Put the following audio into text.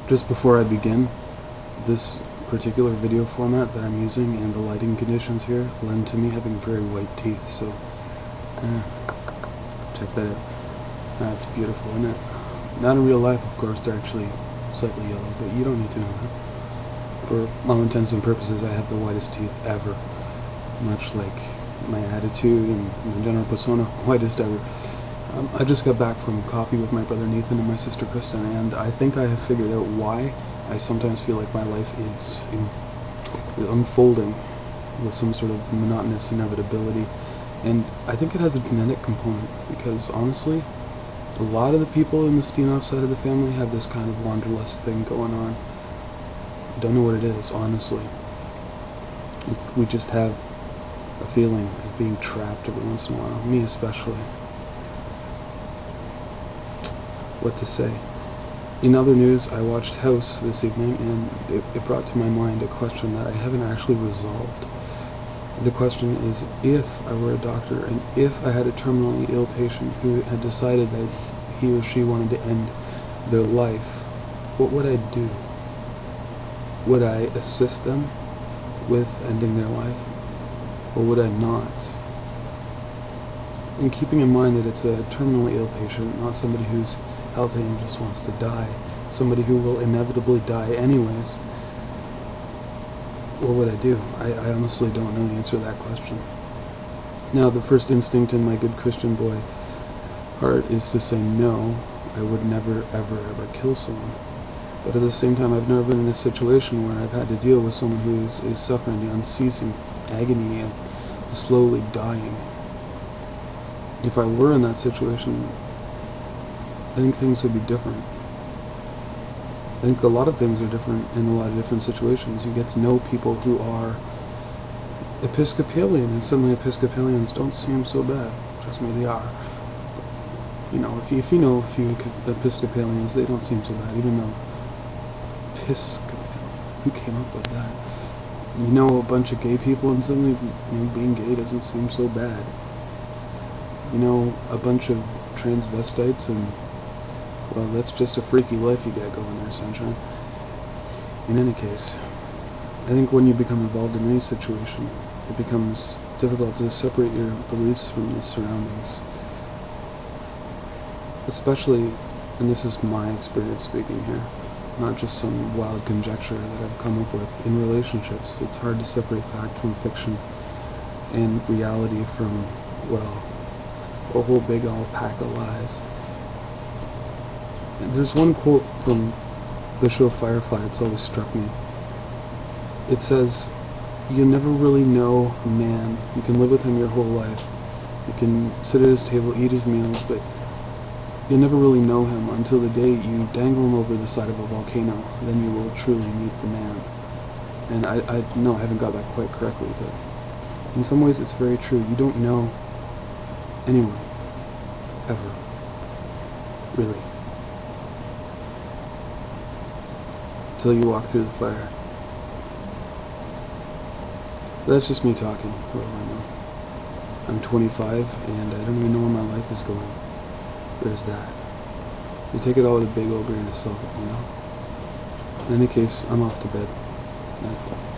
Just before I begin, this particular video format that I'm using and the lighting conditions here lend to me having very white teeth, so check that out. That's beautiful, isn't it? Not in real life, of course, they're actually slightly yellow, but you don't need to know that. For all intents and purposes, I have the whitest teeth ever, much like my attitude and my general persona, whitest ever. I just got back from coffee with my brother Nathan and my sister Kristen, and I think I have figured out why I sometimes feel like my life is unfolding with some sort of monotonous inevitability. And I think it has a genetic component, because honestly, a lot of the people in the Steenhoff side of the family have this kind of wanderlust thing going on. I don't know what it is, honestly. We just have a feeling of being trapped every once in a while, me especially. What to say? In other news, I watched House this evening, and it brought to my mind a question that I haven't actually resolved. The question is, if I were a doctor, and if I had a terminally ill patient who had decided that he or she wanted to end their life, what would I do? Would I assist them with ending their life, or would I not? And keeping in mind that it's a terminally ill patient, not somebody who's healthy and just wants to die, somebody who will inevitably die anyways, what would I do? I honestly don't know the answer to that question. Now, the first instinct in my good Christian boy heart is to say no, I would never, ever kill someone. But at the same time, I've never been in a situation where I've had to deal with someone who is suffering the unceasing agony of slowly dying. If I were in that situation, I think things would be different. I think a lot of things are different in a lot of different situations. You get to know people who are Episcopalian, and suddenly Episcopalians don't seem so bad. Trust me, they are. You know, if you know a few Episcopalians, they don't seem so bad, even though Episcopalian, who came up with that? You know a bunch of gay people, and suddenly being gay doesn't seem so bad. You know a bunch of transvestites, and well, that's just a freaky life you got going there, sunshine. In any case, I think when you become involved in any situation, it becomes difficult to separate your beliefs from the surroundings. Especially, and this is my experience speaking here, not just some wild conjecture that I've come up with, in relationships. It's hard to separate fact from fiction, and reality from, well, a whole big alpaca lies. There's one quote from the show Firefly that's always struck me. It says, you never really know a man. You can live with him your whole life. You can sit at his table, eat his meals, but you'll never really know him until the day you dangle him over the side of a volcano. Then you will truly meet the man. And I know I haven't got that quite correctly, but in some ways it's very true. You don't know anyone, ever. Really. Until you walk through the fire. That's just me talking. What do I know? I'm 25, and I don't even know where my life is going. There's that. You take it all with a big old grain of salt, you know? In any case, I'm off to bed. Nightfall.